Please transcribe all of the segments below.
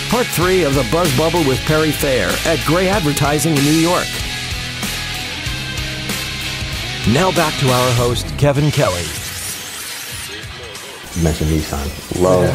Part 3 of the Buzz Bubble with Perry Fair at Gray Advertising in New York. Now back to our host, Kevin Kelly. You mentioned Nissan. Love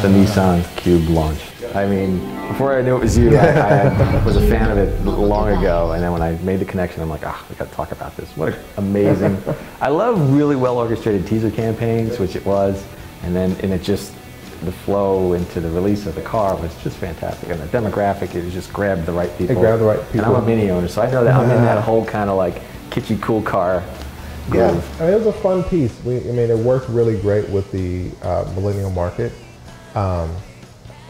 the Nissan Cube launch. I mean, before I knew it was you, I was a fan of it long ago, and then when I made the connection, I'm like, we got to talk about this. What amazing. I love really well orchestrated teaser campaigns, which it was, and it just, the flow into the release of the car was just fantastic. And the demographic, it just grabbed the right people. It grabbed the right people. And I'm a Mini owner, so I know that I'm in that whole kind of like kitschy cool car groove. Yeah, I mean, it was a fun piece. It worked really great with the millennial market. I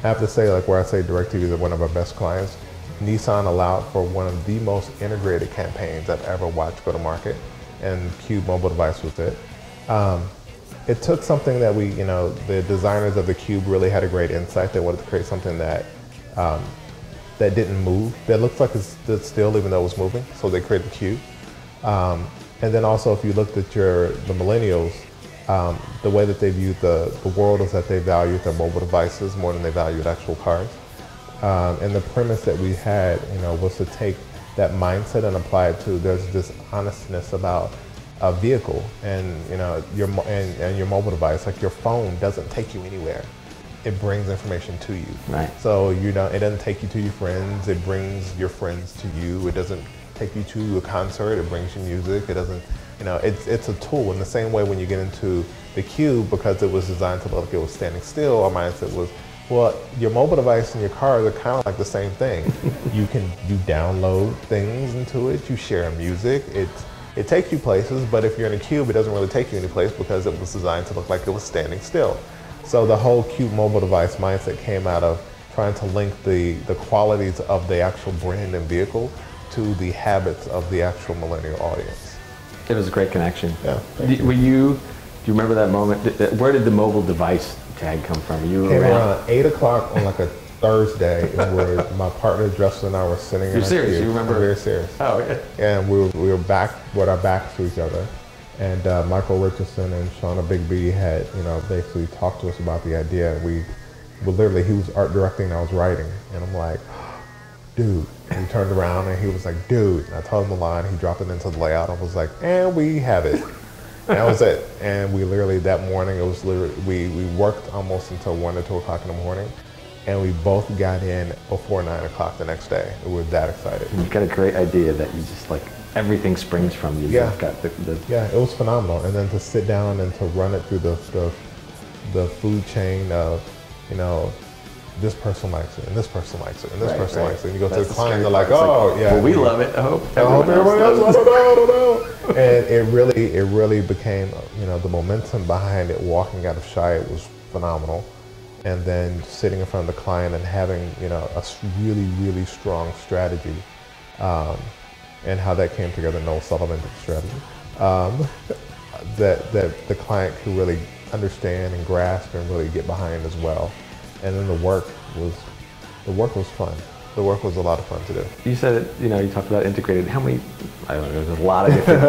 have to say, like where I say DirecTV is one of our best clients, Nissan allowed for one of the most integrated campaigns I've ever watched go to market, and Cube mobile device was it. It took something that the designers of the Cube really had a great insight. They wanted to create something that that didn't move, that looks like it stood still even though it was moving, so they created the Cube. And then also, if you looked at the millennials, the way that they viewed the world is that they valued their mobile devices more than they valued actual cars. And the premise that we had, was to take that mindset and apply it to, there's this honestness about a vehicle and your mobile device, like your phone doesn't take you anywhere. It brings information to you. Right. So it doesn't take you to your friends, it brings your friends to you. It doesn't take you to a concert, it brings you music. It doesn't, it's a tool. In the same way when you get into the Cube, because it was designed to look like it was standing still, our mindset was, well, your mobile device and your car are kind of like the same thing. You download things into it, you share music, it takes you places, but if you're in a Cube, it doesn't really take you any place because it was designed to look like it was standing still. So the whole Cube mobile device mindset came out of trying to link the qualities of the actual brand and vehicle to the habits of the actual millennial audience. It was a great connection. Yeah. Do you remember that moment? Where did the mobile device tag come from? You came around 8 o'clock on like a Thursday, and my partner Justin and I were sitting in You're serious? Cube. You remember? I'm very serious. Oh, yeah. And we were back with our backs to each other. And Michael Richardson and Shauna Bigby had, basically talked to us about the idea. He was art directing and I was writing. And I'm like, dude. And he turned around and he was like, dude. And I told him the line, he dropped it into the layout. I was like, and we have it. And that was it. And we literally, that morning, it was literally, we worked almost until 1 or 2 o'clock in the morning. And we both got in before 9 o'clock the next day. We were that excited. You've got a great idea that you just like, everything springs from you. Yeah. Got Yeah, it was phenomenal. And then to sit down and to run it through the food chain of, this person likes it, and this person likes it, and this person likes it. And you go to the client, they're like, oh, yeah. Well, we love it. I hope everyone else, I don't know. And it really became, the momentum behind it walking out of Shy was phenomenal. And then sitting in front of the client and having, a really, really strong strategy. And how that came together, Noel Sullivan did the strategy, that the client could really understand and grasp and really get behind as well. And then the work was fun. The work was a lot of fun to do. You said it, you talked about integrated. How many? I don't know. There's a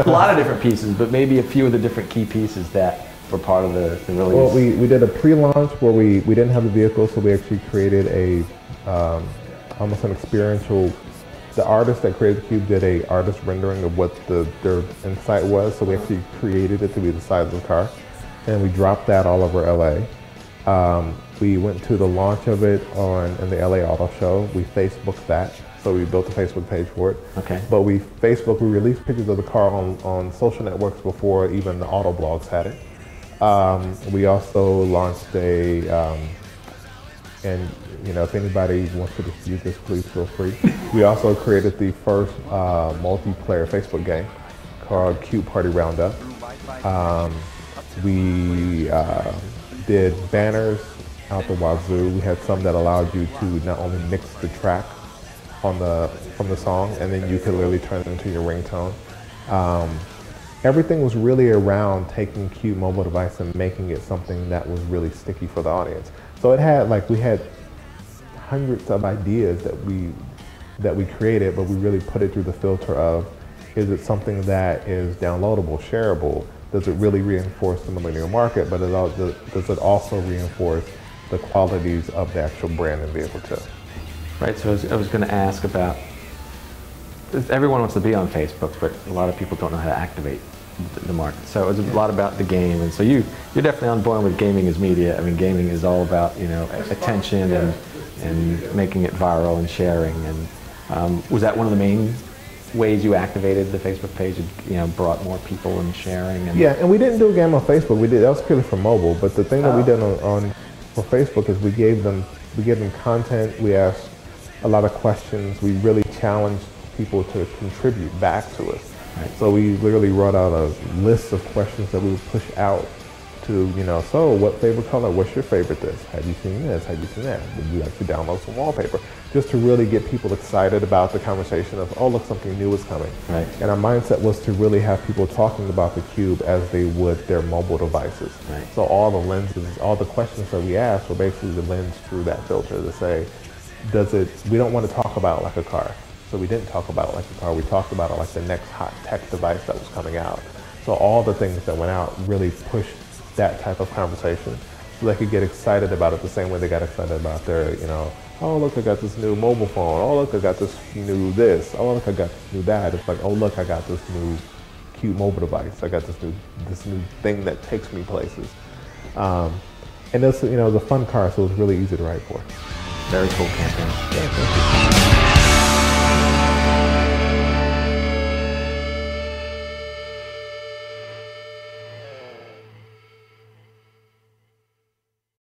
lot of different pieces, but maybe a few of the different key pieces that were part of the release. Well, we did a pre-launch where we didn't have the vehicle, so we actually created almost an experiential. The artist that created the Cube did a artist rendering of what their insight was, so we actually created it to be the size of the car, and we dropped that all over LA. We went to the launch of it in the LA Auto Show. We Facebooked that, so we built a Facebook page for it. Okay. But we released pictures of the car on social networks before even the auto blogs had it. We also launched if anybody wants to dispute this, please feel free. We also created the first multiplayer Facebook game called Qparty Roundup. We did banners out the wazoo. We had some that allowed you to not only mix the track from the song, and then you could literally turn it into your ringtone. Everything was really around taking Cube mobile device and making it something that was really sticky for the audience. So we had hundreds of ideas that we created, but we really put it through the filter of, is it something that is downloadable, shareable? Does it really reinforce the millennial market? But does it also reinforce the qualities of the actual brand and vehicle too? Right, so I was going to ask about, everyone wants to be on Facebook, but a lot of people don't know how to activate the market. So it was a lot about the game, and so you're definitely on board with gaming as media. I mean, gaming is all about, you know, attention and making it viral and sharing. And was that one of the main ways you activated the Facebook page? You know, brought more people and sharing. And yeah, and we didn't do a game on Facebook. That was purely for mobile. But the thing that we did on for Facebook is we gave them content. We asked a lot of questions. We really challenged people to contribute back to us. Right. So we literally wrote out a list of questions that we would push out to, you know, so what favorite color? What's your favorite this? Have you seen this? Have you seen that? Would you like to download some wallpaper? Just to really get people excited about the conversation of, oh, look, something new is coming. Right. And our mindset was to really have people talking about the Cube as they would their mobile devices. Right. So all the lenses, all the questions that we asked were basically the lens through that filter to say, we don't want to talk about like a car. So we didn't talk about it like a car. We talked about it like the next hot tech device that was coming out. So all the things that went out really pushed that type of conversation so they could get excited about it the same way they got excited about their, you know, oh, look, I got this new mobile phone. Oh, look, I got this new this. Oh, look, I got this new that. It's like, oh, look, I got this new cute mobile device. I got this new thing that takes me places. And this, you know, the fun car, so it was really easy to write for. Very cool campaign. Yeah, thank you.